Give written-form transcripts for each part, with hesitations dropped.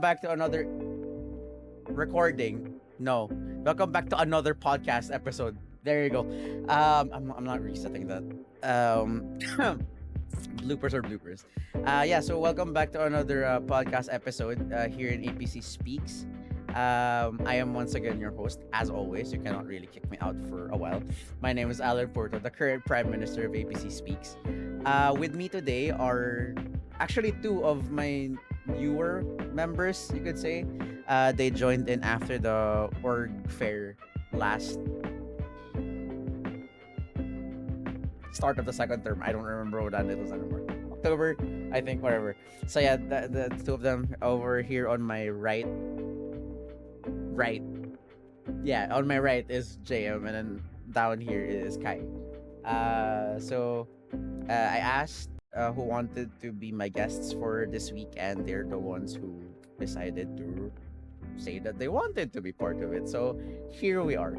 back to another recording. No, welcome back to another podcast episode. There you go. I'm not resetting that. Bloopers or bloopers. Yeah. So welcome back to another podcast episode here in APC Speaks. I am once again your host. As always, you cannot really kick me out for a while. My name is Allen Purto, the current Prime Minister of APC Speaks. With me today are actually two of my newer members, you could say. They joined in after the org fair last start of the second term. I don't remember what that it was anymore. October, I think, whatever. So yeah, the two of them over here on my right. Yeah, on my right is JM, and then down here is Kai. I asked who wanted to be my guests for this week, and they're the ones who decided to say that they wanted to be part of it. So here we are.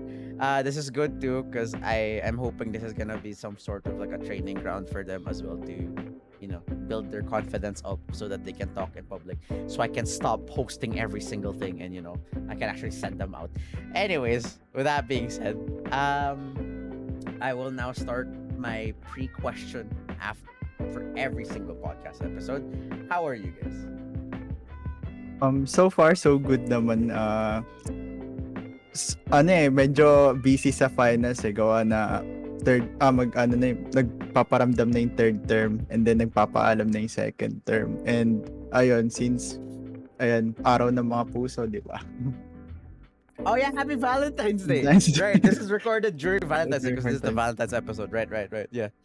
This is good too, because I am hoping this is gonna be some sort of like a training ground for them as well to, build their confidence up so that they can talk in public. So I can stop hosting every single thing, and I can actually send them out. Anyways, with that being said, I will now start my pre-question after for every single podcast episode. How are you guys? So far so good naman. Medyo busy sa finals gawa na nagpaparamdam na yung third term and then nagpapaalam na yung second term. And ayun, since araw ng mga puso, di ba? Oh yeah, happy Valentine's Day. Right, this is recorded during Valentine's Day because this is the Valentine's episode. Right. Yeah.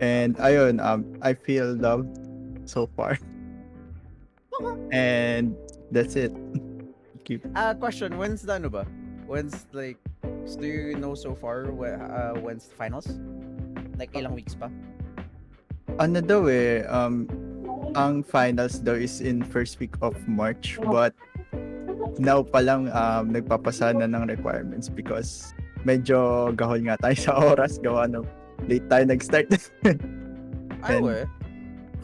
And ayun, I feel loved so far. And that's it. Keep. Question, when's the ba? When's do you know so far when's the finals? Like ilang weeks pa? Ang finals daw is in first week of March, but now pa lang nagpapasa na ng requirements because medyo gahol nga tayo sa oras gawa ng late tayo nag-start.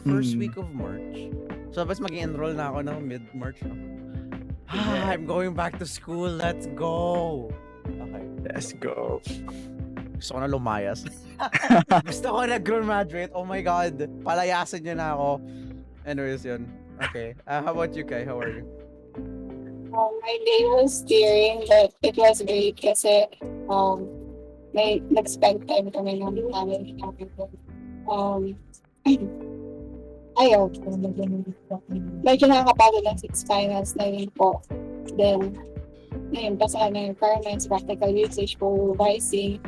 First week of March. So, bas mag-enroll na ako ng mid-March, no? I'm going back to school. Let's go. Okay. Let's go. Gusto ko na lumayas. Gusto ko na graduate. Oh my God. Palayasin niyo na ako. Anyways, yun. Okay. How about you, Kai? How are you? My day was tiring, but it was great kasi may nag-spend time kami ng namin. Ayaw. Medyo nakakapagod ng 6 finals na yun po. Then, basahan na yung requirements, practical usage for revising.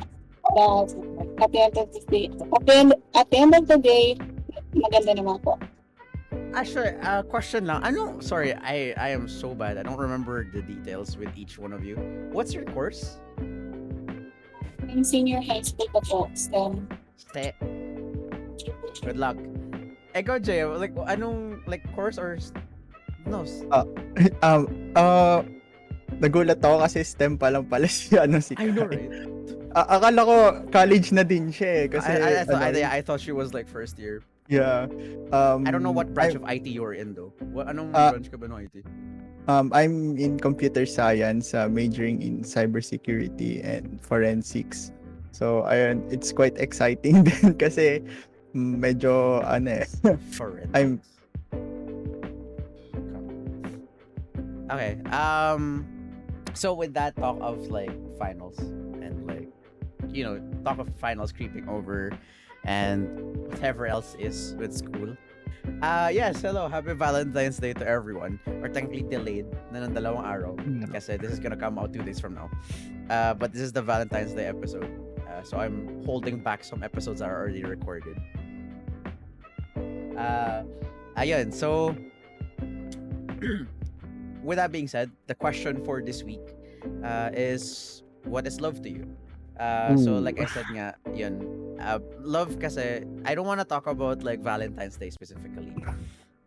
But at the end of the day, maganda naman po. Actually, question lang. Sorry, I am so bad. I don't remember the details with each one of you. What's your course? In senior high school po STEM. Good luck. Ikaw, Jay, anong course or no? Nagulat ako kasi STEM pa lang pala si I know, right? Akala ko college na din siya kasi I thought she was first year. Yeah. I don't know what branch of IT you're in though. Anong branch ka ba ng IT? I'm in computer science, majoring in cybersecurity and forensics. So ayun, it's quite exciting din kasi medyo forensics. Okay. So with that talk of finals and talk of finals creeping over and whatever else is with school. Yes, hello. Happy Valentine's Day to everyone. Or technically delayed na ng 2 araw. Kasi this is gonna come out 2 days from now. But this is the Valentine's Day episode. So I'm holding back some episodes that are already recorded. Ayun. So with that being said, the question for this week is, what is love to you? So like I said nga, yun, love kasi, I don't want to talk about Valentine's Day specifically.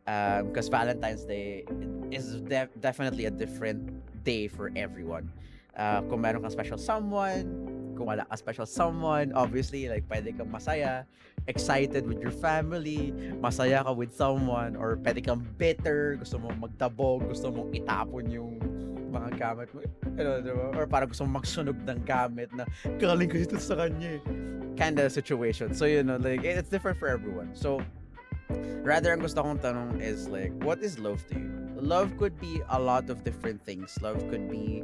Because Valentine's Day is definitely a different day for everyone. Kung meron kang special someone, kung wala ka special someone, obviously, like, pwede kang masaya, excited with your family, masaya ka with someone, or pwede kang bitter, gusto mong magtabog, gusto mong itapon yung mga gamit mo. Diba? Or parang gusto mong magsunog ng gamit na galing kasi ito sa kanya. Kind of situation. So, like, it's different for everyone. So, rather, ang gusto kong tanong is, like, what is love to you? Love could be a lot of different things. Love could be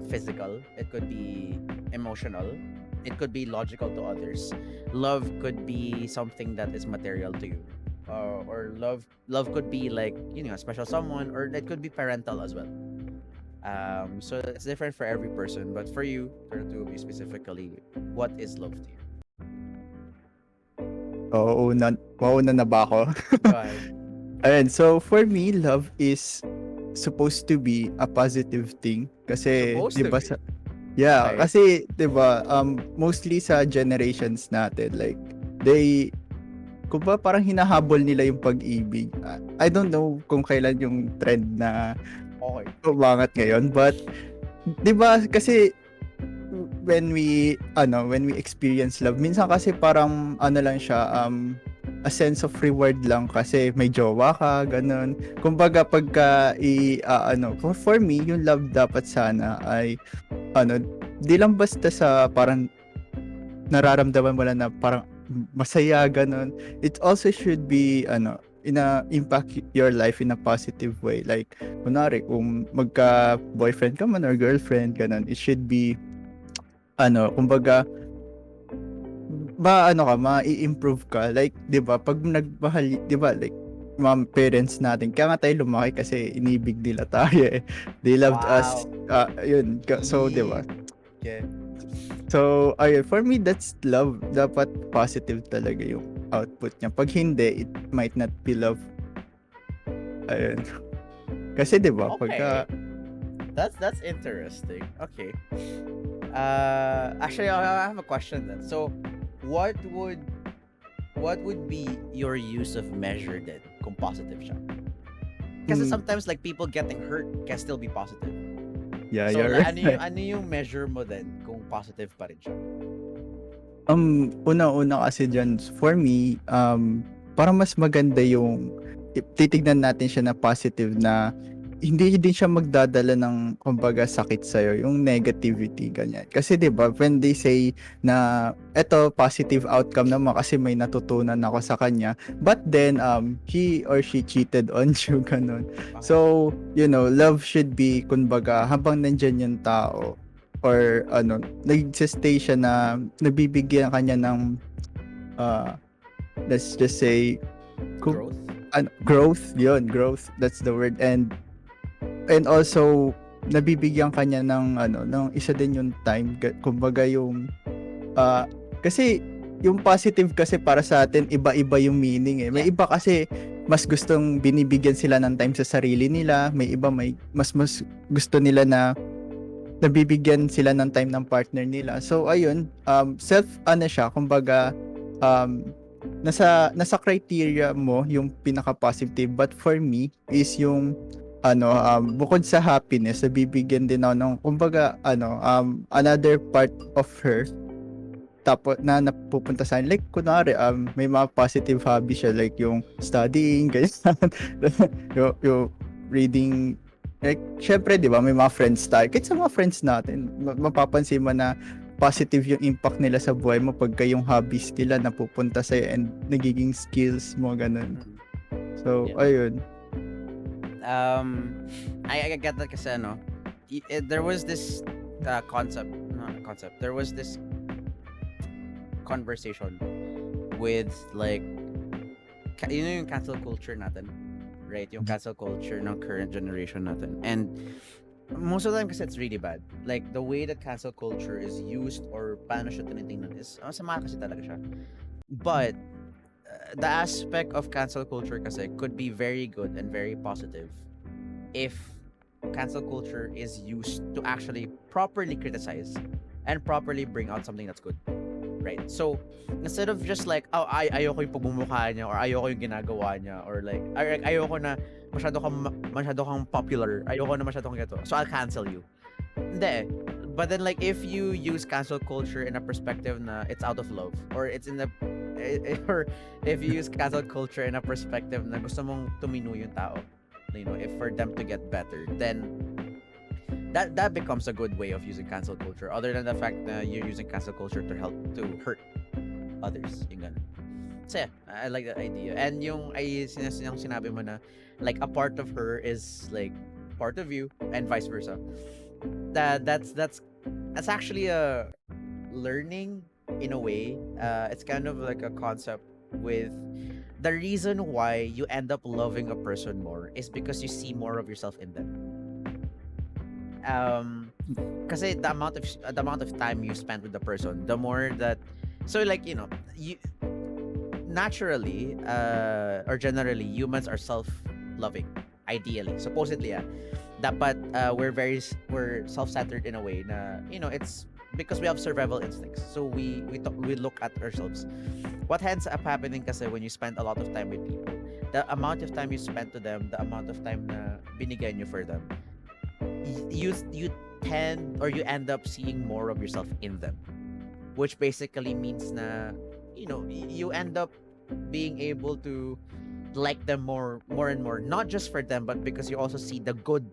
physical. It could be emotional. It could be logical to others. Love could be something that is material to you. Or love could be like, a special someone, or it could be parental as well. So it's different for every person. But for you, to be specifically, what is love to you? Mauna na ba ako? Go ahead. Ayan, so for me, love is supposed to be a positive thing. Kasi, Supposed di to ba be? yeah, Okay. kasi, di ba, mostly sa generations natin, like, kung ba parang hinahabol nila yung pag-ibig. I don't know kung kailan yung trend na Okay. umangat ngayon, but, di ba, kasi, when we experience love, minsan kasi parang, lang siya, a sense of reward lang kasi may jowa ka, ganun. Kumbaga, for me, yung love dapat sana ay, di lang basta sa parang nararamdaman mo lang na parang masaya, ganun. It also should be, impact your life in a positive way. Like, kunwari, kung magka-boyfriend ka man or girlfriend, ganun, it should be, kumbaga, ma-improve ka. Like, 'di ba, pag nagmahal, 'di ba, like, mga parents natin, kaya nga tayo lumaki kasi inibig nila tayo eh. They loved us. Yun. So, 'di ba? Okay. So, ayun, for me, that's love. Dapat positive talaga yung output niya. Pag hindi, it might not be love. Ayun. Kasi, 'di ba, pagka... That's interesting. Okay. Actually, I have a question then. So, what would be your use of measure then kung positive siya? Kasi sometimes, like, people getting hurt can still be positive. Yeah, So, you're like, right. ano yung measure mo then kung positive pa rin siya? Una kasi dyan, for me, parang mas maganda yung titignan natin siya na positive, na hindi din siya magdadala ng, kumbaga, sakit sa'yo, yung negativity, ganyan. Kasi, di ba, when they say na eto, positive outcome naman kasi may natutunan ako sa kanya, but then, he or she cheated on you, ganun. So, love should be, kumbaga, habang nandyan yung tao, or, nag-stay siya na, nabibigyan kanya ng, let's just say, Growth? growth, that's the word. And also, nabibigyan kanya ng isa din yung time, kumbaga yung kasi yung positive kasi para sa atin iba-iba yung meaning eh. May iba kasi mas gustong binibigyan sila ng time sa sarili nila, may iba mas gusto nila na nabibigyan sila ng time ng partner nila. So ayun, siya, kumbaga, nasa criteria mo yung pinaka positive, but for me is yung bukod sa happiness, nabibigyan din ako ng, kumbaga, another part of her, tapos na napupunta sa akin. Like, kunwari, may mga positive hobby siya, like yung studying, ganyan. yung reading. Like, syempre, di ba, may mga friends tayo. Kahit sa mga friends natin, mapapansin mo na positive yung impact nila sa buhay mo pagka yung hobbies nila napupunta sa'yo and nagiging skills mo, ganun. So, ayun. I get that kasi there was this there was this conversation with, like, yung cancel culture natin, right? Yung cancel culture ng current generation natin, and most of the time kasi it's really bad. Like, the way that cancel culture is used, or paano siya tinitingnan, is masama kasi talaga siya. But the aspect of cancel culture kasi could be very good and very positive if cancel culture is used to actually properly criticize and properly bring out something that's good, right? So, instead of just like, ayoko yung pagmumukha niya, or ayoko yung ginagawa niya, or like, ayoko na masyado kang popular, ayoko na masyado kang gato, so I'll cancel you. Hindi, But then like if you use cancel culture in a perspective na it's out of love, or it's in the or if you use cancel culture in a perspective na gusto mong tumino yung tao, if for them to get better, then that becomes a good way of using cancel culture, other than the fact that you're using cancel culture to help to hurt others, yung ganun. So yeah, I like that idea. And yung yung sinabi mo na like a part of her is like part of you and vice versa. That's actually a learning in a way. It's kind of like a concept with the reason why you end up loving a person more is because you see more of yourself in them. Kasi the amount of time you spend with the person, the more that, so like you naturally or generally humans are self-loving, ideally, supposedly, dapat we're self-centered in a way na it's because we have survival instincts, so we look at ourselves. What ends up happening kasi when you spend a lot of time with people, the amount of time you spend to them, the amount of time na binigay nyo for them, you tend or you end up seeing more of yourself in them, which basically means na you end up being able to like them more and more, not just for them, but because you also see the good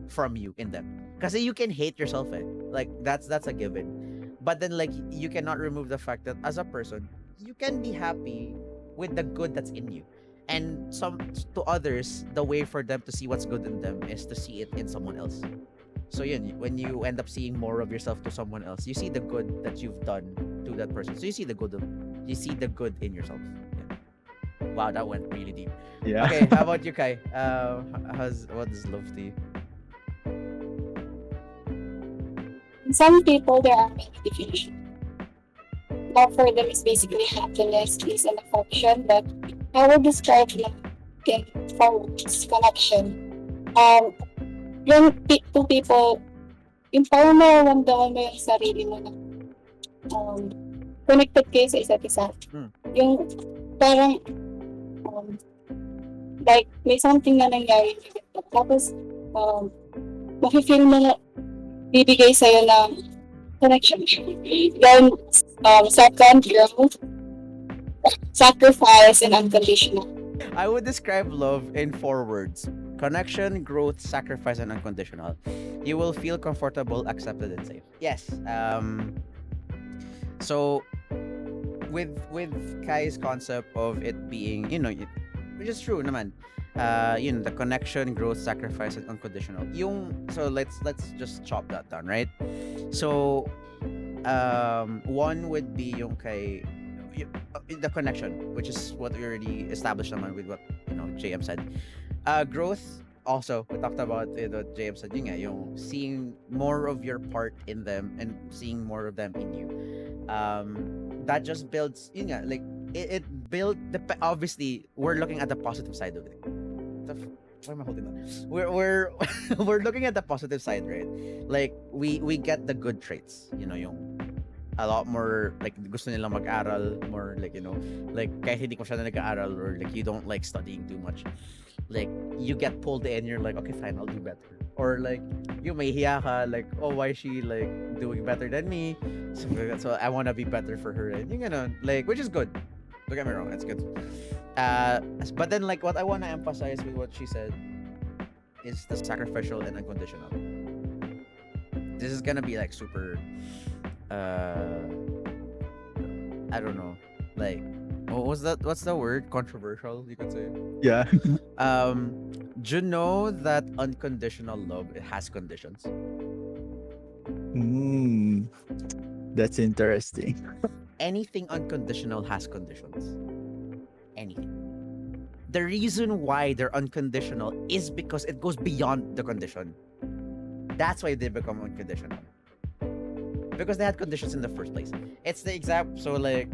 from you in them. Kasi you can hate yourself, like that's a given, but then like you cannot remove the fact that as a person you can be happy with the good that's in you, and to others the way for them to see what's good in them is to see it in someone else. So when you end up seeing more of yourself to someone else, you see the good that you've done to that person, so you see the good in yourself. Wow, that went really deep. Yeah. Okay, how about you, Kai? What is love to you? Some people, there are many definitions. Love for them is basically happiness, peace, and affection, but I would describe love in four words: connection. Yung two people, yung parang nararamdaman mo yung sarili mo na connected kayo sa isa't isa. Yung parang like may something na nangyari tapos mafe-feel mo na bibigay sa'yo ng connection. Then second, growth, sacrifice, and unconditional. I would describe love in four words: connection, growth, sacrifice, and unconditional. You will feel comfortable, accepted, and safe. Yes. So with Kai's concept of it being, which is true naman. The connection, growth, sacrifice, and unconditional. So let's just chop that down, right? So one would be yung kay the connection, which is what we already established naman with what JM said. Growth, also we talked about what JM said, yung seeing more of your part in them and seeing more of them in you. That just builds, like it built obviously we're looking at the positive side of it. Why am I holding that? We're we're looking at the positive side, right? Like we get the good traits, yung a lot more like gusto nilang mag-aral more, like like kahit hindi ko siya na nag-aaral, or like you don't like studying too much, like you get pulled in, you're like, okay fine, I'll do better, or like you may hiya ka, like, oh, why is she like doing better than me, so I want to be better for her, and like, which is good, don't get me wrong, it's good. But then like what I want to emphasize with what she said is the sacrificial and unconditional. This is gonna be like super I don't know, like what's the word, controversial, you could say. Yeah. Do you know that unconditional love, it has conditions? That's interesting. Anything unconditional has conditions. Anything. The reason why they're unconditional is because it goes beyond the condition. That's why they become unconditional. Because they had conditions in the first place. It's the exact, so like,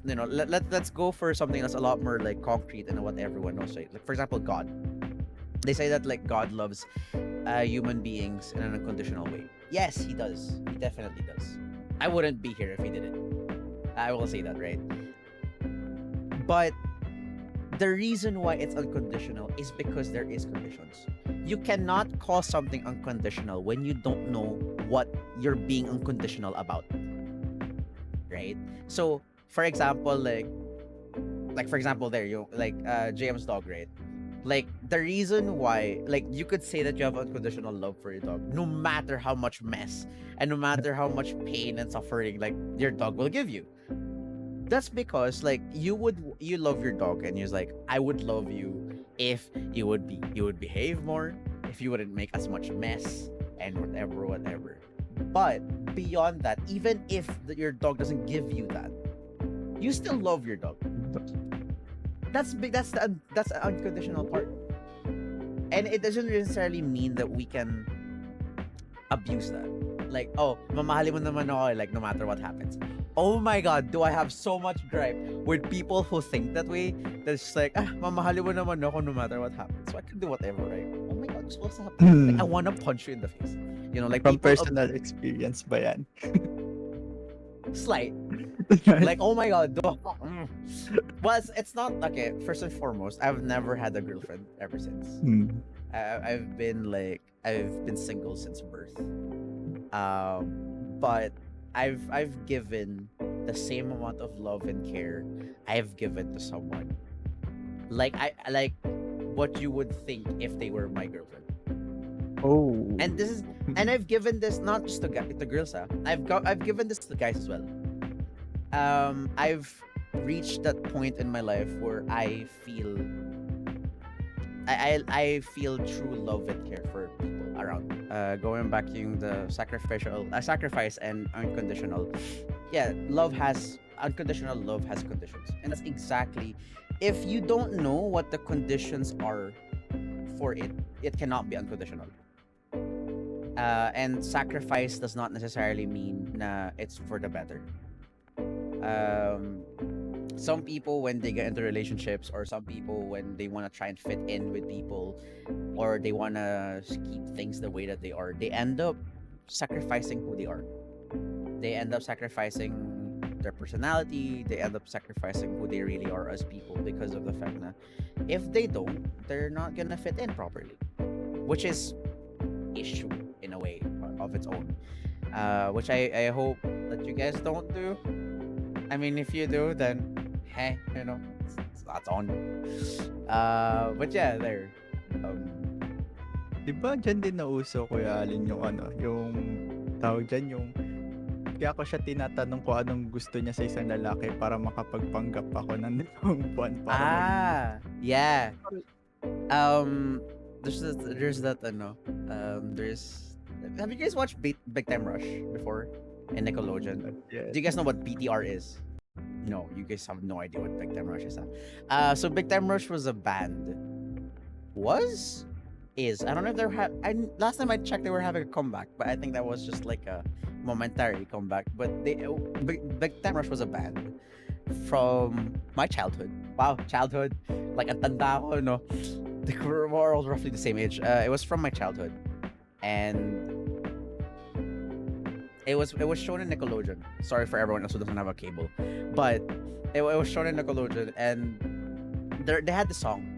let's go for something that's a lot more like concrete and what everyone knows. Right? Like for example, God. They say that like God loves human beings in an unconditional way. Yes, he does. He definitely does. I wouldn't be here if he didn't. I will say that, right? But the reason why it's unconditional is because there is conditions. You cannot call something unconditional when you don't know what you're being unconditional about, right? So, for example, like for example, there you like JM's dog, right? Like the reason why, like you could say that you have unconditional love for your dog, no matter how much mess and no matter how much pain and suffering, like your dog will give you. That's because like you love your dog and you're like, I would love you if you would behave more, if you wouldn't make as much mess and whatever. But beyond that, even if your dog doesn't give you that, you still love your dog. That's big. That's the unconditional part, and it doesn't necessarily mean that we can abuse that. Like, oh, mamahalin mo naman ako, like no matter what happens. Oh my God, do I have so much gripe with people who think that way? That's like, mamahalin mo naman ako no matter what happens, so I can do whatever, right? Oh my God, what's happening? Like, I wanna punch you in the face. You know, like From people personal experience ba yan? slight. Like, oh my God, well, it's not okay. First and foremost, I've never had a girlfriend ever since. I've been single since birth. But I've given the same amount of love and care I've given to someone. Like what you would think if they were my girlfriend. Oh. And I've given this not just to girls, I've given this to guys as well. I've reached that point in my life where I feel true love and care for people around me. Going back to the sacrifice and unconditional. Yeah, unconditional love has conditions. And that's exactly, if you don't know what the conditions are for it, it cannot be unconditional. And sacrifice does not necessarily mean it's for the better. Some people, when they get into relationships, or some people when they want to try and fit in with people, or they want to keep things the way that they are, they end up sacrificing who they are. They end up sacrificing their personality. They end up sacrificing who they really are as people, because of the fact that if they don't, they're not gonna fit in properly, which is issue in a way of its own, which I hope that you guys don't do. I mean, if you do, then hey, you know, that's on you. But yeah, there. Di ba dyan din nauso, Kuya Allen, yung tawag dyan, yung kaya ko siya tinatanong kung anong gusto niya sa isang lalaki para makapagpanggap ako ng 2 buwan para yeah. There's that there's have you guys watched Big Time Rush before in Nickelodeon? Yeah. Do you guys know what BTR is? No, you guys have no idea what Big Time Rush is. So Big Time Rush was a band. Is I don't know if they're last time I checked they were having a comeback, but I think that was just like a momentary comeback. But Big Time Rush was a band from my childhood. Wow, childhood. Like ang tanda ko, no? We're all roughly the same age. It was from my childhood, and it was shown in Nickelodeon. Sorry for everyone else who doesn't have a cable, but it was shown in Nickelodeon, and they had the song.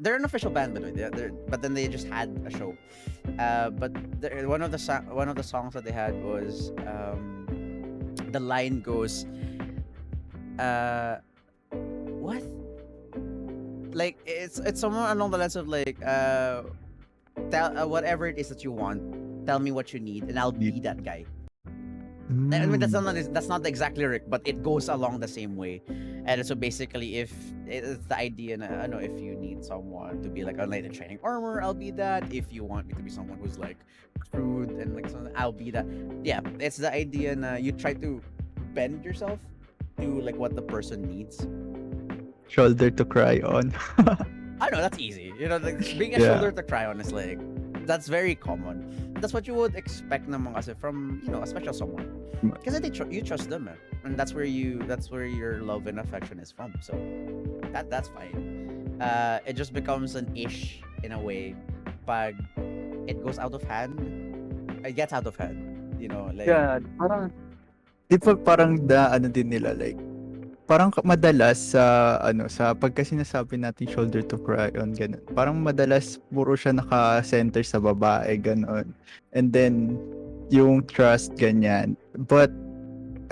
They're an official band, by the way. But then they just had a show. But one of the songs that they had was the line goes, what? Like it's somewhere along the lines of like tell whatever it is that you want, tell me what you need, and I'll be that guy. I mean, that's not exactly right, but it goes along the same way. And so basically, if it's the idea, I know, if you need someone to be like a knight in shining armor, I'll be that. If you want me to be someone who's like crude and like something, I'll be that. Yeah, it's the idea. You try to bend yourself to like what the person needs. Shoulder to cry on. I know that's easy. You know, like being a Yeah. shoulder to cry on is like, that's very common. That's what you would expect naman kasi from, a special someone. Because you trust them, and that's where your love and affection is from. So that's fine. It just becomes an ish in a way, pag it goes out of hand. It gets out of hand. Like Yeah, parang di ba parang ano din nila, like parang madalas sa sa pagka sinasabi natin shoulder to cry on ganun. Parang madalas puro siya naka-center sa babae ganun. And then yung trust ganyan. But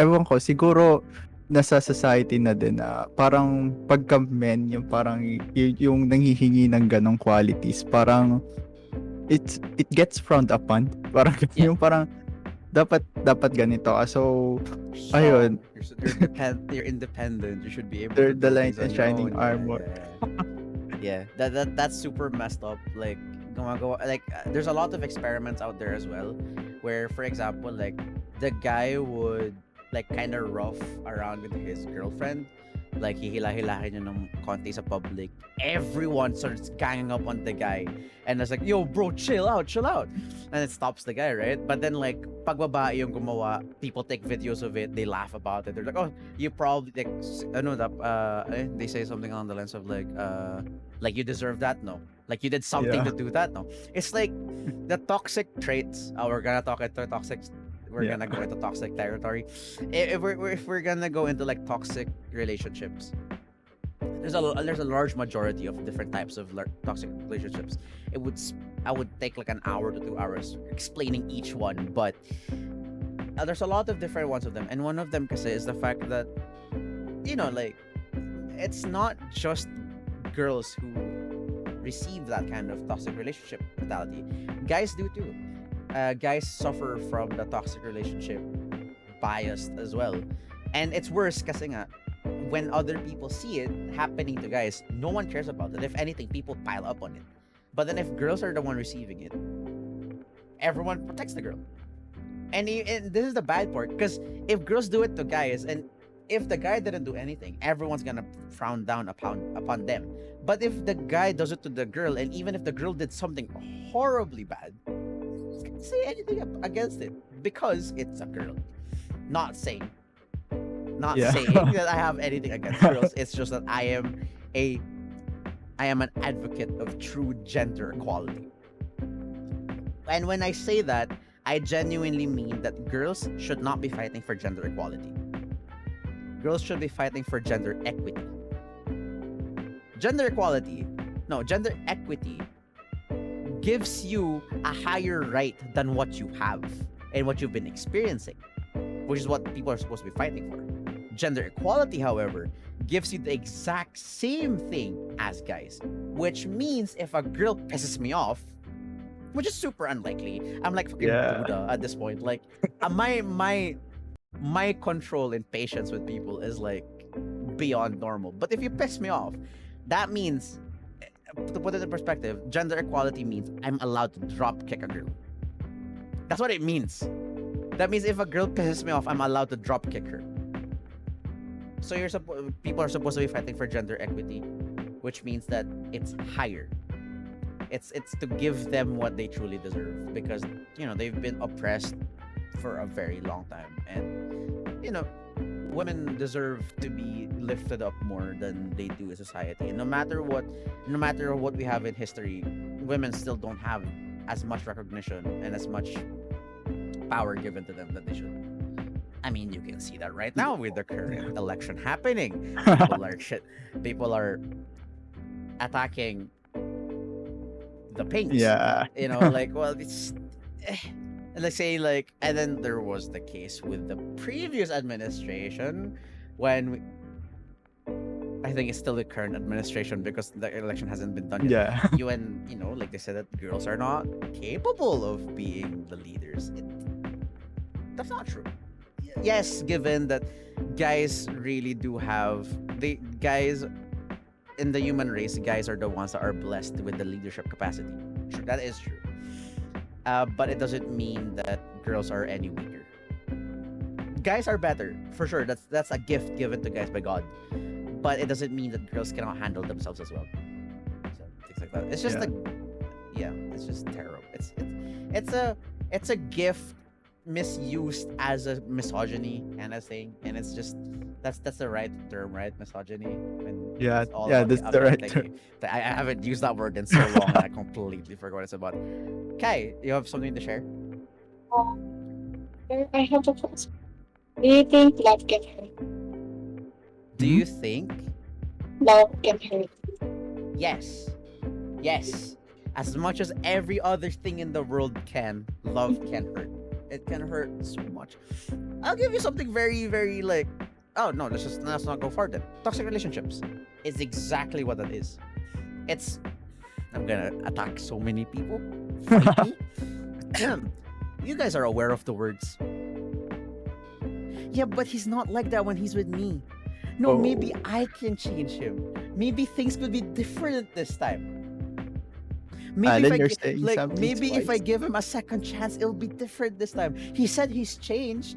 ewan ko siguro nasa society na din na parang pagka men yung parang yung nanghihingi ng ganong qualities parang it gets frowned upon. Parang Yeah. yung parang dapat ganito. So ayun. You're independent. You should be able They're to the do knight things in on your shining own. armor. Yeah. That's super messed up. Like, there's a lot of experiments out there as well, where, for example, like the guy would like kind of rough around with his girlfriend. Like, hihila-hilahin niya ng konti sa public. Everyone starts ganging up on the guy. And it's like, yo, bro, chill out. And it stops the guy, right? But then, like, pag babae yung gumawa, people take videos of it, they laugh about it. They're like, oh, you probably, like, they say something along the lines of, like, you deserve that, no? Like, you did something to do that, no? It's like, the toxic traits, we're gonna talk into toxic, we're Yeah. gonna go into toxic territory. If we're gonna go into, like, toxic relationships, there's a large majority of different types of toxic relationships. I would take like an hour to 2 hours explaining each one, but there's a lot of different ones of them, and one of them kasi is the fact that, like, it's not just girls who receive that kind of toxic relationship mentality. Guys do too. Guys suffer from the toxic relationship bias as well, and it's worse kasi nga, when other people see it happening to guys, no one cares about it. If anything, people pile up on it. But then if girls are the one receiving it, everyone protects the girl. And this is the bad part, because if girls do it to guys, and if the guy didn't do anything, everyone's gonna frown down upon them. But if the guy does it to the girl, and even if the girl did something horribly bad, who's gonna say anything against it? Because it's a girl. Not saying Yeah. that I have anything against girls. It's just that I am an advocate of true gender equality. And when I say that, I genuinely mean that girls should not be fighting for gender equality. Girls should be fighting for gender equity. Gender equity gives you a higher right than what you have and what you've been experiencing, which is what people are supposed to be fighting for. Gender equality, however, gives you the exact same thing as guys, which means if a girl pisses me off, which is super unlikely, I'm like fucking Buddha at this point. Like, my control and patience with people is like beyond normal. But if you piss me off, that means, to put it in perspective, gender equality means I'm allowed to drop kick a girl. That's what it means. That means if a girl pisses me off, I'm allowed to drop kick her. So people are supposed to be fighting for gender equity, which means that it's higher. It's to give them what they truly deserve, because they've been oppressed for a very long time, and women deserve to be lifted up more than they do in society. And no matter what we have in history, women still don't have as much recognition and as much power given to them that they should. I mean, you can see that right now with the current election happening. People are attacking the pinks. Yeah. Like, well, it's let's say, like, and then there was the case with the previous administration when I think it's still the current administration, because the election hasn't been done yet. Yeah. Like they said that girls are not capable of being the leaders. That's not true. Yes, given that guys really do have guys in the human race, guys are the ones that are blessed with the leadership capacity. True, that is true. But it doesn't mean that girls are any weaker. Guys are better, for sure. That's a gift given to guys by God. But it doesn't mean that girls cannot handle themselves as well. So things like that. It's just it's just terrible. It's a gift misused as a misogyny kind of thing, and it's just that's the right term, right? Misogyny. Yeah, it's all that's the right thank term. you. I haven't used that word in so long, and I completely forgot what it's about. Kai, you have something to share? I have a question. Do you think love can hurt? Do you think? Love can hurt. Yes. Yes. As much as every other thing in the world can, love can hurt. It can hurt so much. I'll give you something very, very like, oh no, let's not go far then. Toxic relationships is exactly what it is. It's, I'm gonna attack so many people. Fight me. You guys are aware of the words. Yeah, but he's not like that when he's with me. No, maybe I can change him. Maybe things could be different this time. Maybe Alan, if I you're gi- saying like something maybe if I twice. give him a second chance, it'll be different this time. He said he's changed.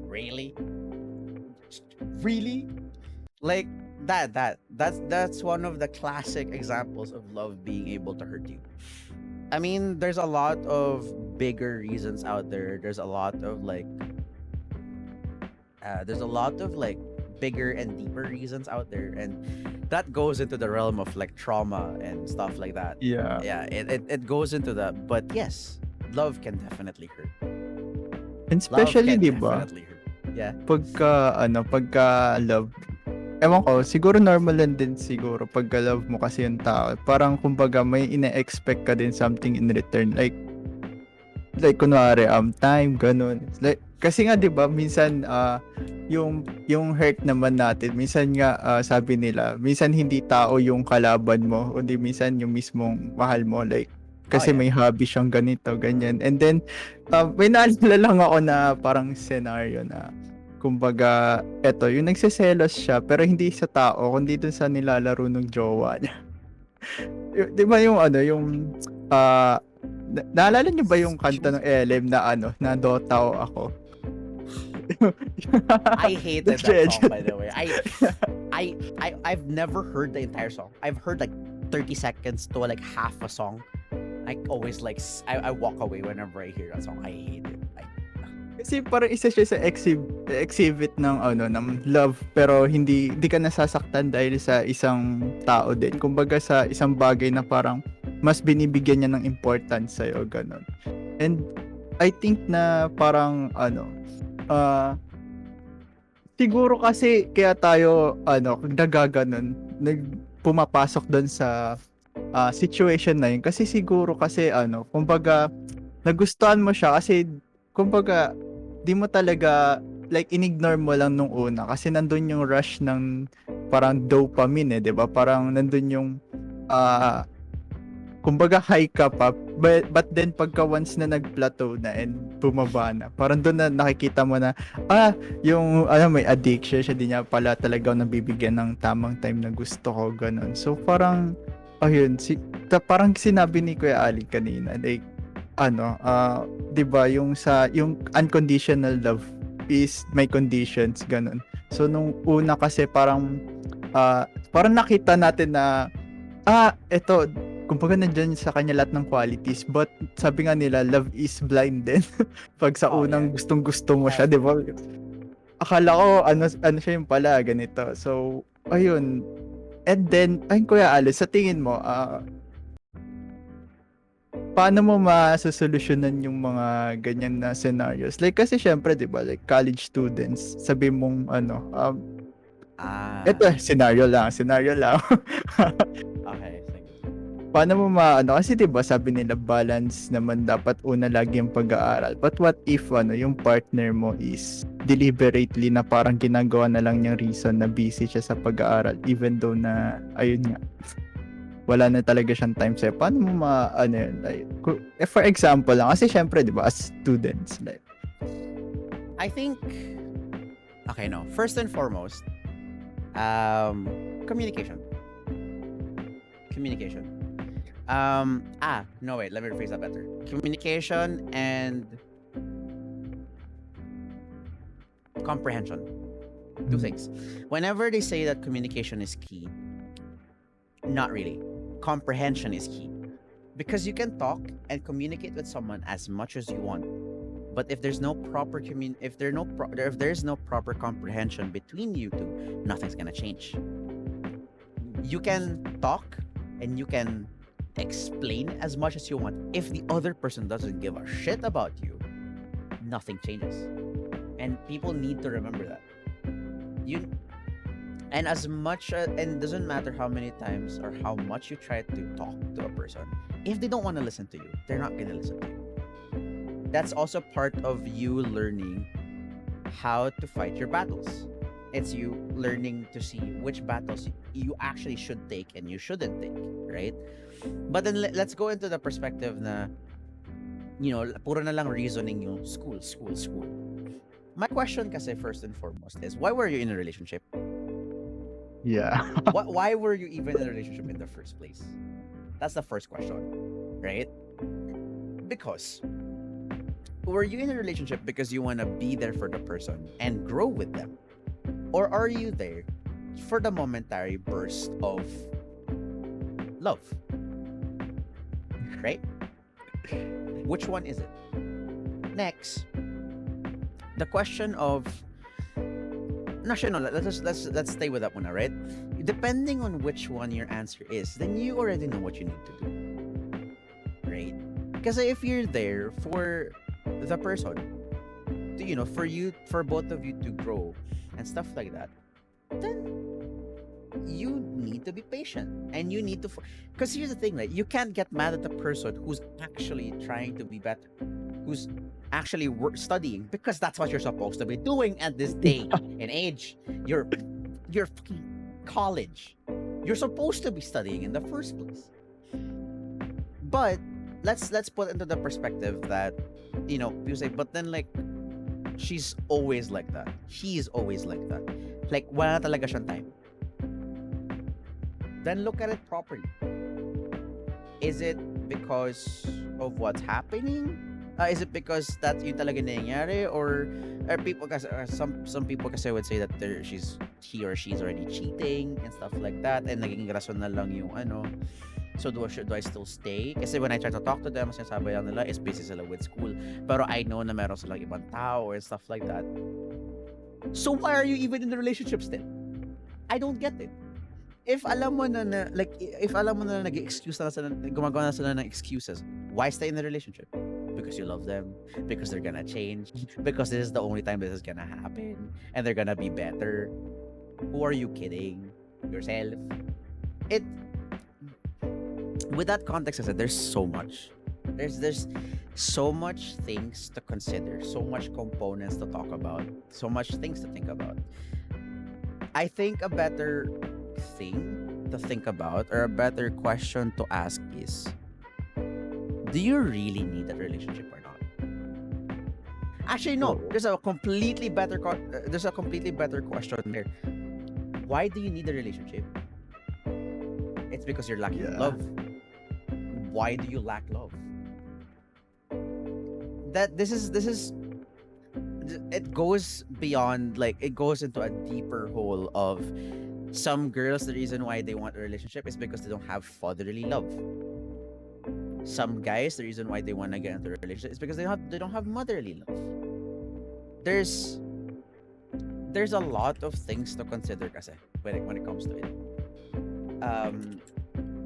Really? Really? Like that's one of the classic examples of love being able to hurt you. I mean, there's a lot of bigger reasons out there. There's a lot of like bigger and deeper reasons out there, and that goes into the realm of like trauma and stuff like that. Yeah. Yeah, it goes into that. But yes, love can definitely hurt. And Love especially, can di ba, definitely hurt. Yeah. pagka love, ewan ko, siguro normal lang din siguro pagka love mo kasi yung tao. Parang kumbaga may ina-expect ka din something in return. Like kunwari, time, ganun. Like, kasi nga 'di ba minsan yung hurt naman natin, minsan nga sabi nila, minsan hindi tao yung kalaban mo, kundi minsan yung mismong mahal mo, like kasi yeah. may hobby siyang ganito, ganyan. And then may naalala lang ako na parang scenario na kumbaga eto, yung nagseselos siya pero hindi sa tao kundi dun sa nilalaro ng jowa niya. 'Di ba yung naalala niyo ba yung kanta ng LM na na Dota ako? I hated that song, by the way. I've never heard the entire song. I've heard like 30 seconds to like half a song. I always like I walk away whenever I hear that song. I hate it. Kasi parang isa siya sa exhibit ng ng love, pero hindi ka nasasaktan dahil sa isang tao din. Kumbaga sa isang bagay na parang mas binibigyan niya ng importance sa'yo, ganun. And I think na parang siguro kasi kaya tayo nagaganon, pumapasok doon sa situation na yun kasi siguro kasi kumbaga nagustuhan mo siya kasi kumbaga di mo talaga like inignore mo lang nung una kasi nandun yung rush ng parang dopamine, 'di ba? Parang nandun yung kumbaga high ka pa, but then pagka once na nag-plateau na and bumaba na, parang doon na nakikita mo na yung may addiction siya, di niya pala talaga nabibigyan ng tamang time na gusto ko, ganun. So parang ayun, parang sinabi ni Kuya Ali kanina, like 'di ba yung unconditional love is may conditions, ganun. So nung una kasi parang nakita natin na eto kumbaga nandiyan sa kanya lahat ng qualities, but sabi nga nila love is blind din. Pag sa unang gustong-gusto mo siya, 'di ba? Akala ko siya yung pala ganito. So ayun. And then Kuya Ali, sa tingin mo paano mo masosolusyonan yung mga ganyan na scenarios? Like kasi syempre 'di ba, like college students, sabi mong eto scenario lang. Okay, sige. Paano mo kasi 'di ba sabi nila balance naman dapat una lagi yung pag-aaral. But what if yung partner mo is deliberately na parang ginagawa na lang niyang reason na busy siya sa pag-aaral even though na ayun nga wala na talaga siyang time sa'yo. Paano mo yun? Like, for example lang, kasi syempre, di ba, as students, like, I think, okay, no. First and foremost, communication. No, wait, let me rephrase that better. Communication and comprehension. Two things. Whenever they say that communication is key, not really. Comprehension is key. Because you can talk and communicate with someone as much as you want. But if there's no proper if there's no proper comprehension between you two, nothing's gonna change. You can talk and you can explain as much as you want. If the other person doesn't give a shit about you, nothing changes. And people need to remember that. You and as much and doesn't matter how many times or how much you try to talk to a person, if they don't want to listen to you, they're not gonna listen to you. That's also part of you learning how to fight your battles. It's you learning to see which battles you actually should take and you shouldn't take, right? But then let's go into the perspective na, puro na lang reasoning yung school, school, school. My question kasi first and foremost is, why were you in a relationship? Yeah. Why were you even in a relationship in the first place? That's the first question, right? Because were you in a relationship because you want to be there for the person and grow with them? Or are you there for the momentary burst of love? Right? Which one is it? Next, the question of let's stay with that one, right? Depending on which one your answer is, then you already know what you need to do. Right? Because if you're there for the person to, for both of you to grow and stuff like that, then you need to be patient and you need to because here's the thing, right? You can't get mad at the person who's actually trying to be better, who's actually studying, because that's what you're supposed to be doing at this day and age. You're fucking college. You're supposed to be studying in the first place. But let's put into the perspective that you say, but then like she's always like that. He's always like that. Like wala na talaga siyang time. Then look at it properly. Is it because of what's happening? Is it because that yung talaga nangyayari, or people kasi some people kasi would say that he or she's already cheating and stuff like that, and naging rason na lang yung so do I still stay? Kasi when I try to talk to them, sinasabi lang nila is busy sila with school, pero I know na meron silang ibang tao and stuff like that. So why are you even in the relationship still? I don't get it. If alam mo na nag-excuse na sila, gumagawa na sila ng excuses, why stay in the relationship? Because you love them, because they're gonna change, because this is the only time this is gonna happen, and they're gonna be better. Who are you kidding? Yourself? With that context, I said there's so much. There's so much things to consider, so much components to talk about, so much things to think about. I think a better thing to think about, or a better question to ask is, do you really need that relationship or not? Actually, no. There's a completely better question there. Why do you need a relationship? It's because you're lacking love. Why do you lack love? It goes beyond, like, it goes into a deeper hole of some girls. The reason why they want a relationship is because they don't have fatherly love. Some guys, the reason why they want to get into a relationship is because they don't have motherly love. There's a lot of things to consider kasi when it comes to it.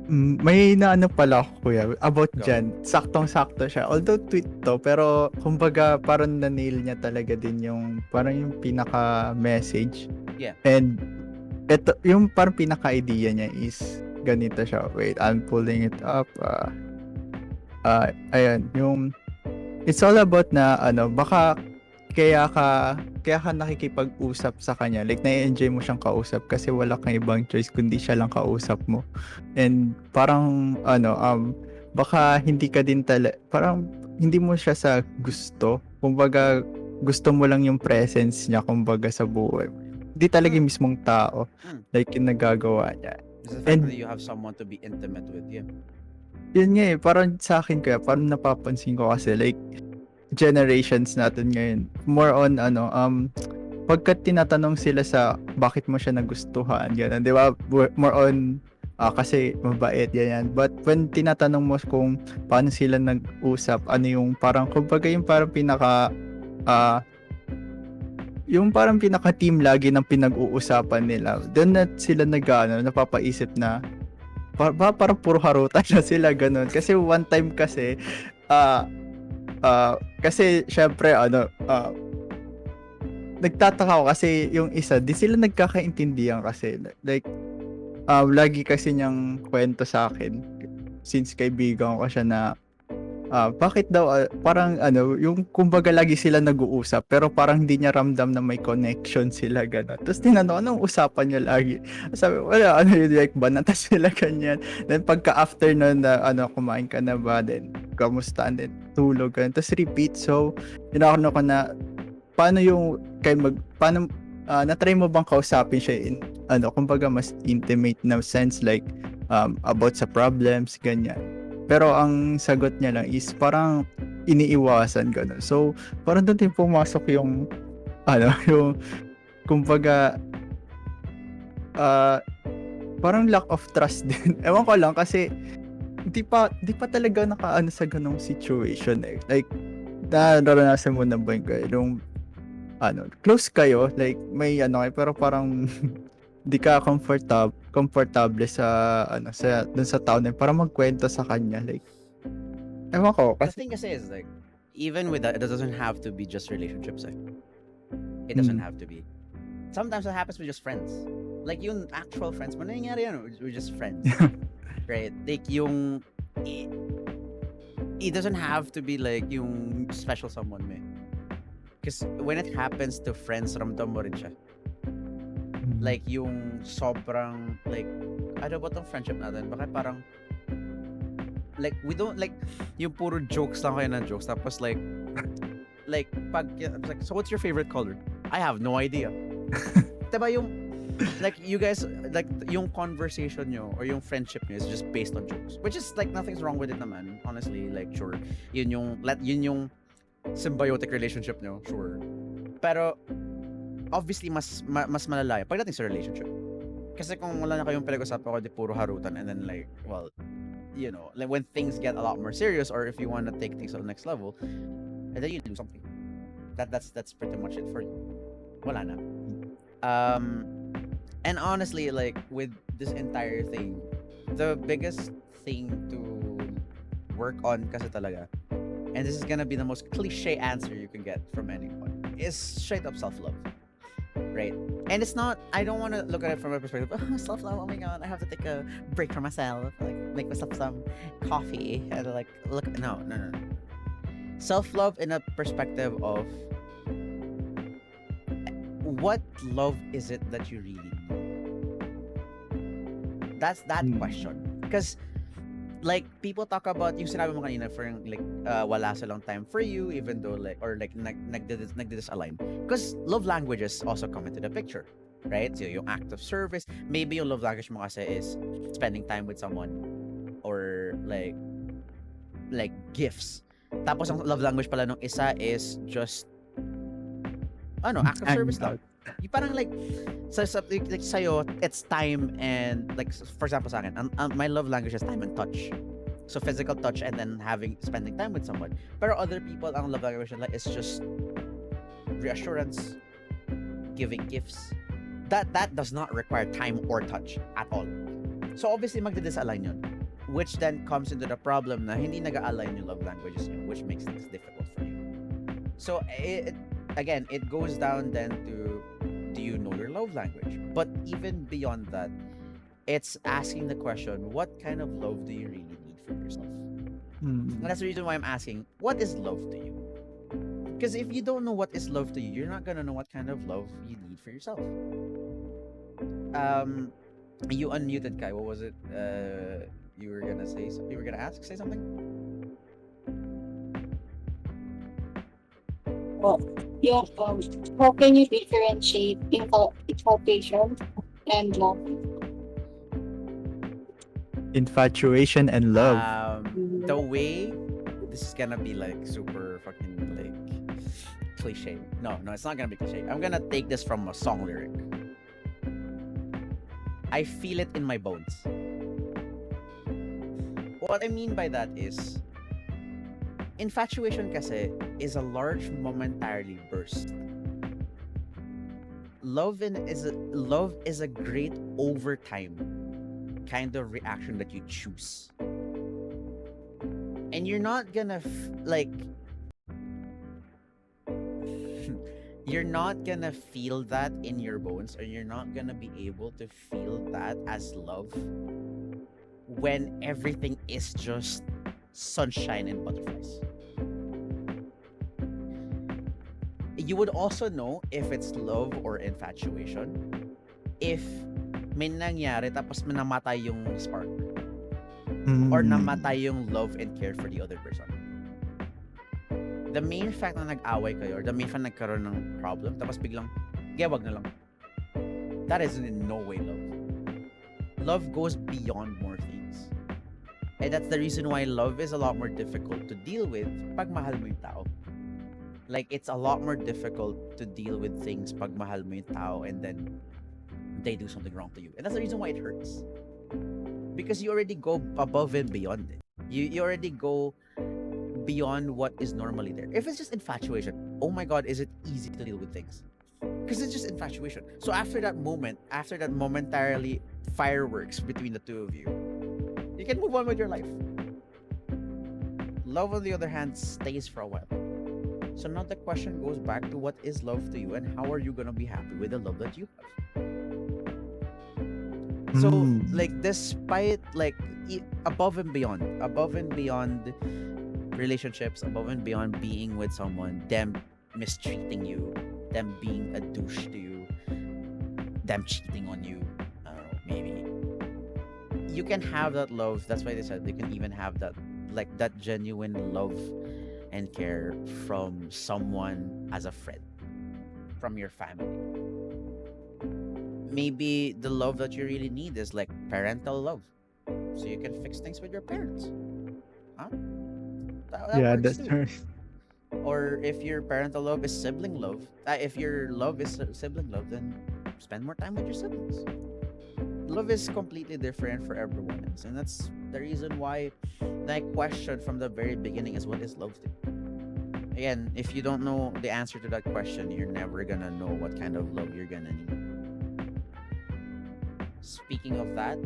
May naano pala ako, kuya, about Go. dyan. Saktong-sakto siya. Although tweet to, pero kumbaga parang na-nail niya talaga din yung parang yung pinaka-message. Yeah. And ito, yung parang pinaka-idea niya is ganito siya. Wait, I'm pulling it up. Ayan, yung it's all about na baka kaya ka nakikipag-usap sa kanya, like na-enjoy mo siyang kausap kasi wala kang ibang choice kundi siya lang kausap mo. And parang baka hindi ka din parang hindi mo siya sa gusto, kumbaga gusto mo lang yung presence niya kumbaga sa buhay. Hindi talaga yung mismong tao like yung nagagawa niya. It's the fact that you have someone to be intimate with you. Yun nga parang sa akin kaya parang napapansin ko kasi like generations natin ngayon, more on pagka tinatanong sila sa bakit mo siya nagustuhan, gano'n, di ba? More on kasi mabait, ganyan. But when tinatanong mo kung paano sila nag-usap, ano yung parang kumbaga yung parang pinaka team lagi ng pinag-uusapan nila, doon na sila napapaisip na parang puro harutan na sila, gano'n. Kasi one time kasi kasi syempre nagtataka ako kasi yung isa, di sila nagkakaintindihan kasi. Like, lagi kasi niyang kwento sa akin, since kaibigan ko siya na, bakit daw, parang yung kumbaga lagi sila nag-uusap, pero parang hindi niya ramdam na may connection sila, gano'n. Tapos tinanong, anong usapan niya lagi? Sabi, wala, yun, like, banata sila, ganyan. Then pagka after nun, na, kumain ka na ba? Then, kamusta? And then, tulog, ganyan. Tapos repeat. So, ko na, paano yung, paano, na-try mo bang kausapin siya in, kumbaga mas intimate na sense, like, about sa problems, ganyan. Pero ang sagot niya lang is parang iniiwasan, gano'n. So, parang doon din pumasok yung, yung, kumbaga, parang lack of trust din. Ewan ko lang kasi, di pa talaga nakaano sa ganong situation eh. Like, naranasan mo na ba yung close kayo, like, may kayo, pero parang, di ka komportable sa dun sa tao na yun, para magkwento sa kanya, like, ewan ko The kasi thing kasi is like, even with that, it doesn't have to be just relationships. It doesn't have to be. Sometimes it happens with just friends. Like yung actual friends, mo nangyayari yan, we're just friends, right? Like yung, it doesn't have to be like yung special someone mo. Because when it happens to friends, ramdam mo rin siya. Like yung sobrang, like, ano ba tong friendship natin? Bakit parang, like, we don't, like, yung puro jokes lang kayo ng jokes. Tapos like, pag, like, so what's your favorite color? I have no idea. Diba yung, like, you guys, like, yung conversation nyo or yung friendship nyo is just based on jokes. Which is, like, nothing's wrong with it naman. Honestly, like, sure. Yun yung symbiotic relationship nyo, sure. Pero, obviously, mas malala yun pagdating sa relationship. Kasi kung wala na kayong pinag-usapan ko, di puro harutan, and then like, well, you know, like when things get a lot more serious, or if you want to take things to the next level, and then you do something. That's pretty much it for you. Wala na. And honestly, like, with this entire thing, the biggest thing to work on kasi talaga, and this is gonna be the most cliche answer you can get from anyone, is straight up self-love. Right? And it's not, I don't want to look at it from a perspective, oh, self-love, oh my god, I have to take a break for myself, like make myself some coffee, and like, look, no. Self-love in a perspective of, what love is it that you really need? That's that question. Because, like, people talk about, yung sinabi mo kanina, for like, wala silang time for you, even though, like, or like, nagdisalign. Because love languages also come into the picture, right? So, yung act of service, maybe yung love language mo kasi is spending time with someone, or like gifts. Tapos, ang love language pala nung isa is just, act of service lang. Yung parang like sa'yo, it's time and, like, for example sa akin, my love language is time and touch. So physical touch and then spending time with someone. Pero other people, ang love language nila is just reassurance, giving gifts. That does not require time or touch at all. So obviously magdi-disalign yun. Which then comes into the problem na hindi nag-align yung love languages nyo, which makes things difficult for you. So again, it goes down then to, do you know your love language? But even beyond that, it's asking the question, what kind of love do you really need for yourself? And that's the reason why I'm asking, what is love to you? Because if you don't know what is love to you, you're not gonna know what kind of love you need for yourself. You unmuted, Kai. What was it? You were gonna say something? You were gonna say something? Well, yung, how can you differentiate infatuation and love? Infatuation and love. The way, this is gonna be like super fucking like cliche. No, it's not gonna be cliche. I'm gonna take this from a song lyric. I feel it in my bones. What I mean by that is, infatuation kasi is a large momentarily burst. Love is a great overtime kind of reaction that you choose. And you're not gonna you're not gonna feel that in your bones, or you're not gonna be able to feel that as love when everything is just sunshine and butterflies. You would also know if it's love or infatuation if may nangyari tapos namatay yung spark, or namatay yung love and care for the other person. The main fact na nag-away kayo, or the main fact na nagkaroon ng problem, tapos biglang, wag na lang. That is in no way love. Love goes beyond more things. And that's the reason why love is a lot more difficult to deal with pag mahal mo yung tao. Like, it's a lot more difficult to deal with things pag mahal mo yung tao and then they do something wrong to you. And that's the reason why it hurts. Because you already go above and beyond it. You already go beyond what is normally there. If it's just infatuation, oh my god, is it easy to deal with things? Because it's just infatuation. So after that momentarily fireworks between the two of you can move on with your life. Love, on the other hand, stays for a while. So now the question goes back to, what is love to you, and how are you gonna be happy with the love that you have? So like, despite like above and beyond relationships, above and beyond being with someone, them mistreating you, them being a douche to you, them cheating on you, I don't know, maybe you can have that love. That's why they said you can even have that, like, that genuine love and care from someone as a friend, from your family. Maybe the love that you really need is like parental love, so you can fix things with your parents. Huh? That Yeah, works that's too. true. Or if your parental love is sibling love, if your love is sibling love, then spend more time with your siblings. Love is completely different for everyone else, and that's the reason why my question from the very beginning is, what is love to you? Again, if you don't know the answer to that question, you're never gonna know what kind of love you're gonna need. Speaking of that,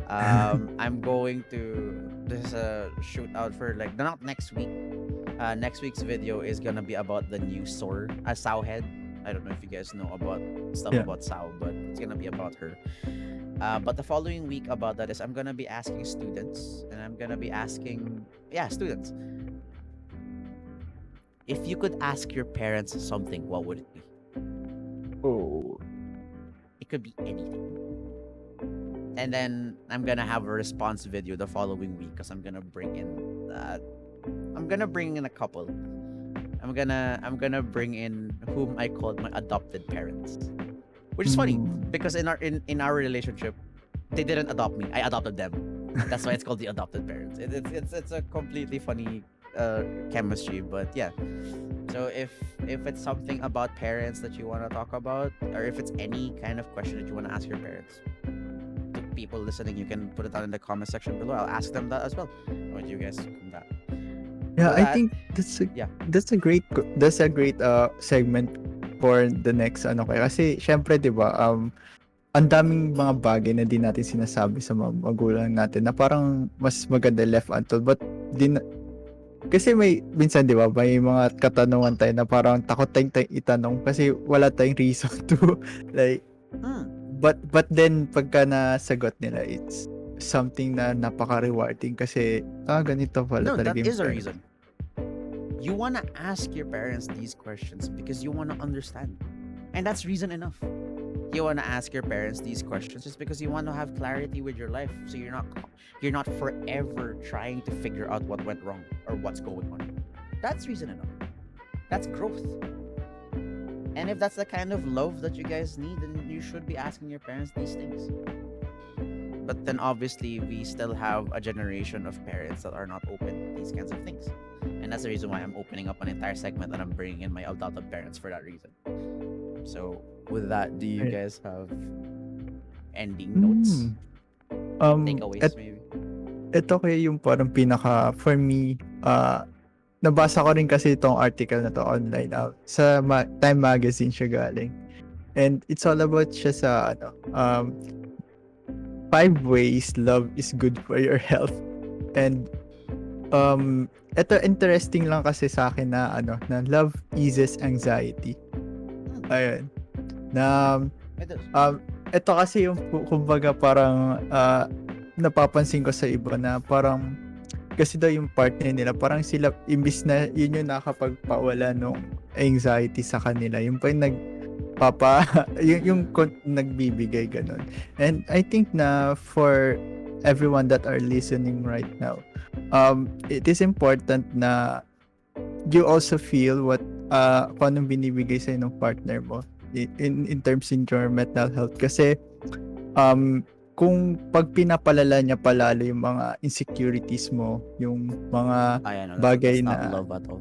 I'm going to, this is a shoot out for, like, not next week. Next week's video is gonna be about the new Sow head. I don't know if you guys know about stuff about Sow, but it's gonna be about her. But the following week about that is, I'm gonna be asking students, and I'm gonna be asking, students, if you could ask your parents something, what would it be? Oh. It could be anything. And then I'm gonna have a response video the following week, because I'm gonna bring in a couple. I'm gonna bring in whom I called my adopted parents, which is funny because in our relationship, they didn't adopt me. I adopted them. That's why it's called the adopted parents. It's a completely funny chemistry, but yeah. So if it's something about parents that you want to talk about, or if it's any kind of question that you want to ask your parents, to people listening, you can put it down in the comment section below. I'll ask them that as well. What do you guys think on that? Yeah, So I that- think that's a great segment for the next kasi syempre 'di ba ang daming mga bagay na di natin sinasabi sa mga magulang natin na parang mas maganda left untold, but kasi may minsan 'di ba may mga katanungan tayo na parang takot tayong itanong kasi wala tayong reason to like but then pagka nasagot nila, it's something na napaka-rewarding kasi ganito pala No, talaga that yung is a parents. reason. You want to ask your parents these questions because you want to understand. And that's reason enough. You want to ask your parents these questions just because you want to have clarity with your life, so you're not forever trying to figure out what went wrong or what's going on. That's reason enough. That's growth. And if that's the kind of love that you guys need, then you should be asking your parents these things. But then obviously we still have a generation of parents that are not open to these kinds of things. And that's the reason why I'm opening up an entire segment and I'm bringing in my adopted parents for that reason. So with that, do you guys have ending notes? Takeaways maybe? Ito kaya yung parang pinaka for me, nabasa ko rin kasi itong article na to online sa Time Magazine siya galing. And it's all about siya sa 5 ways love is good for your health. And ito interesting lang kasi sa akin na na love eases anxiety. Ayun. Na It is. ito kasi yung kumbaga parang napapansin ko sa iba na parang kasi daw yung partner nila parang sila imbis na yun yung nakakapagpawala ng anxiety sa kanila yung pa yung nagbibigay ganun. And I think na for everyone that are listening right now, it is important na you also feel what kung anong binibigay sa ng partner mo in terms in your mental health kasi kung pag pinapalala niya palalo yung mga insecurities mo, yung mga Ayan, bagay that's not na love at all.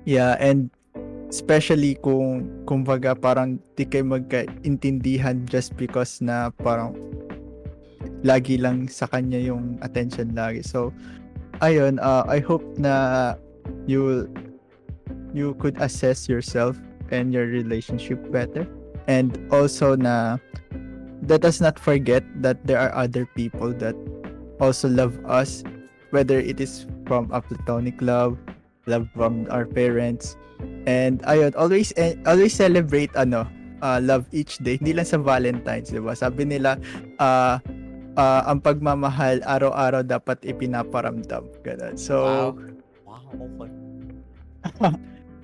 yeah, and especially kung kumbaga parang di kayo magkaintindihan just because na parang lagi lang sa kanya yung attention lagi. So ayun, I hope na you could assess yourself and your relationship better, and also na let us not forget that there are other people that also love us, whether it is from a platonic love from our parents. And ayun, always celebrate love each day. Hindi lang sa Valentine's, 'di ba? Sabi nila ang pagmamahal araw-araw dapat ipinaparamdam. Ganun. So, Wow, okay.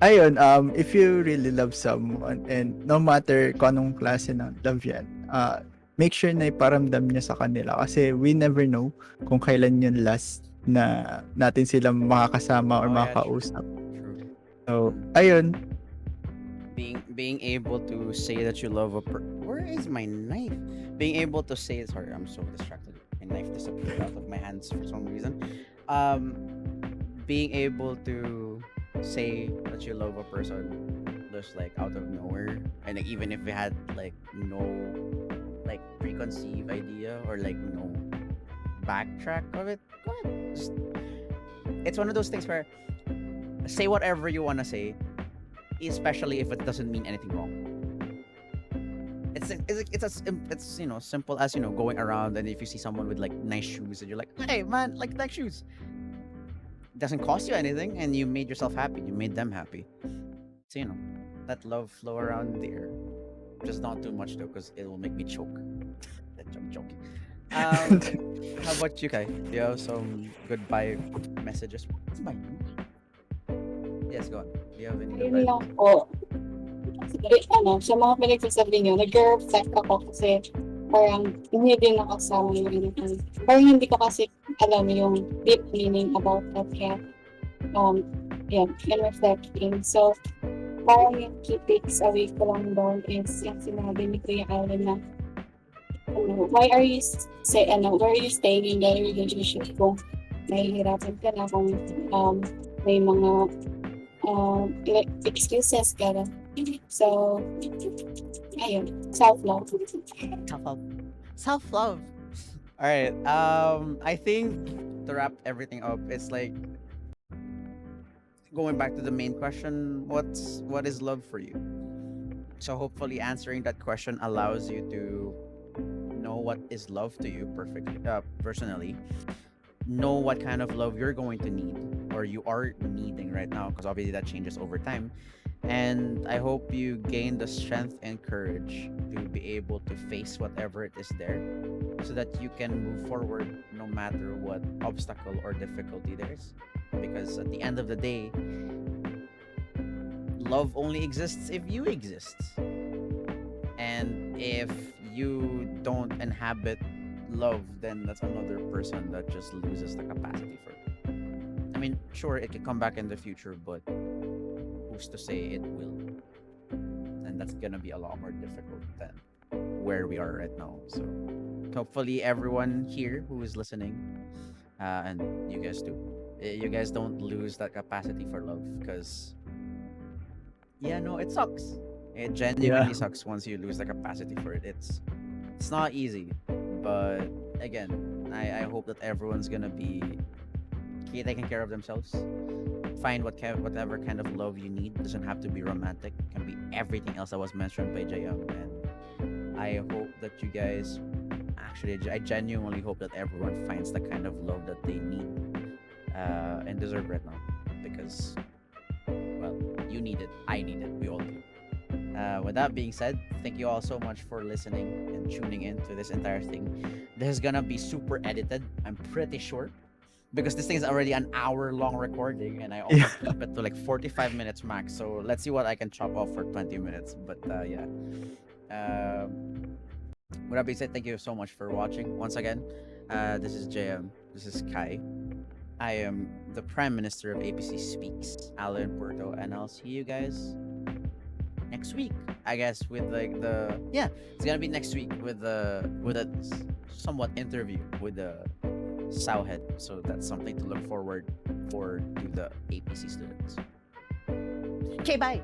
ayun, if you really love someone and no matter kung anong klase ng love yan, make sure na iparamdam niya sa kanila kasi we never know kung kailan yun last na natin sila makakasama or Oh, yeah, makakausap. True. So, ayun. Being able to say that you love where is my knife? Being able to say, sorry, I'm so distracted. My knife disappeared out of my hands for some reason. Being able to say that you love a person just like out of nowhere, and like, even if we had like no like preconceived idea or like no backtrack of it, go ahead. It's one of those things where say whatever you want to say, especially if it doesn't mean anything wrong. It's simple as going around, and if you see someone with like nice shoes and you're like, hey man, like nice shoes, it doesn't cost you anything, and you made yourself happy, you made them happy. So that love flow around the air. Just not too much though, because it will make me choke. I'm joking. How about you, Kai? Do you have some goodbye messages? What's my Yes, go on. Do you have any Yun goodbye? lang po. Sa mga pinagsasabi nyo, nag-reflect ako kasi parang hindi din nakasama yung parang hindi ko kasi alam yung deep meaning about that kaya yeah, and reflecting. So, parang yung key takes away ko lang doon is yung sinabi ni Kuya Allen na why are you where are you staying in the relationship kung nahihirapan ka na, kung may mga excuses ka na. So, ayun, self-love. Self-love. All right. I think to wrap everything up, it's like going back to the main question: what is love for you? So hopefully, answering that question allows you to know what is love to you perfectly, personally. Know what kind of love you're going to need or you are needing right now, because obviously that changes over time. And I hope you gain the strength and courage to be able to face whatever it is there, so that you can move forward no matter what obstacle or difficulty there is. Because at the end of the day, love only exists if you exist. And if you don't inhabit love, then that's another person that just loses the capacity for it. I mean, sure, it can come back in the future, but who's to say it will? And that's gonna be a lot more difficult than where we are right now. So hopefully everyone here who is listening, and you guys too, you guys don't lose that capacity for love, because it sucks. It genuinely sucks once you lose the capacity for it. It's not easy, but again, I hope that everyone's gonna be taking care of themselves. Find whatever kind of love you need. It doesn't have to be romantic. It can be everything else that was mentioned by Jayam. And I hope that you guys, I genuinely hope that everyone finds the kind of love that they need and deserve right now. Because, well, you need it. I need it. We all do. With that being said, thank you all so much for listening and tuning in to this entire thing. This is gonna be super edited, I'm pretty sure, because this thing is already an hour-long recording, and I always keep it to like 45 minutes max. So let's see what I can chop off for 20 minutes. But yeah. With that being said, thank you so much for watching. Once again, this is JM. This is Kai. I am the Prime Minister of APC Speaks, Allen Purto, and I'll see you guys next week. I guess with like it's gonna be next week with a somewhat interview with the Sowhead. So that's something to look forward for to the APC students. Okay, bye.